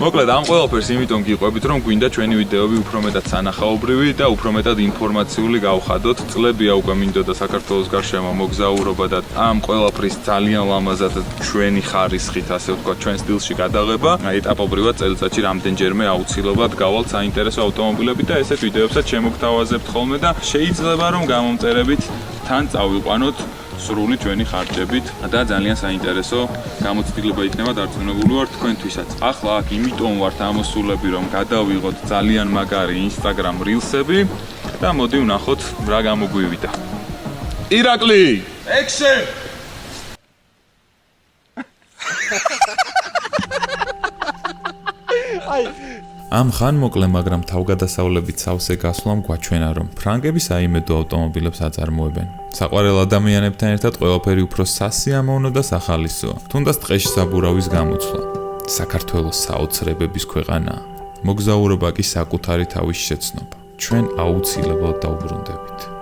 მოკლედ ამ ყველაფერს იმიტომ გიყვებით, რომ გვინდა ჩვენი ვიდეოები უფრო მეტად სანახაობრივი და უფრო მეტად ინფორმაციული გავხადოთ. წლებია უკვე მინდოდა საქართველოს გარშემო მოგზაურობა და ამ ყველაფრის ძალიან ლამაზად ჩვენი ხარისხით, ასე ვთქვათ, ჩვენ სტილში გადაღება. ეტაპობრივად წელიწადში რამდენჯერმე აუცილებლად გავალთ საინტერესო ავტომობილები და ესეთ ვიდეოებსაც შემოგთავაზებთ ხოლმე და შეიძლება რომ გამომწერებით თან წავიყვანოთ სრული ჩვენი ხარჯებით და ძალიან საინტერესო გამოცდილება იქნება დარწმუნებული ვარ თქვენთვისაც. ახლა აქ იმიტომ ვართ ამოსულები, რომ გადავიღოთ ძალიან მაგარი Instagram Reels-ები და მოდი ვნახოთ რა გამოგვივიდა. ირაკლი! Action! ამ ხანმოკლე, მაგრამ თავგადასავლებით სავსე გასვლამ გვაჩვენა, რომ ფრანგები საიმედო ავტომობილებს აწარმოებენ. საყვარელ ადამიანებთან ერთად ყველაფერი უფრო სასიამოვნო და სახალისოა. თუნდაც ტყეში საბურავის გამოცვლა. საქართველოს საოცრებების ქვეყანაა. მოგზაურობა კი საკუთარი თავის შეცნობა. ჩვენ აუცილებლად დავუბრუნდებით.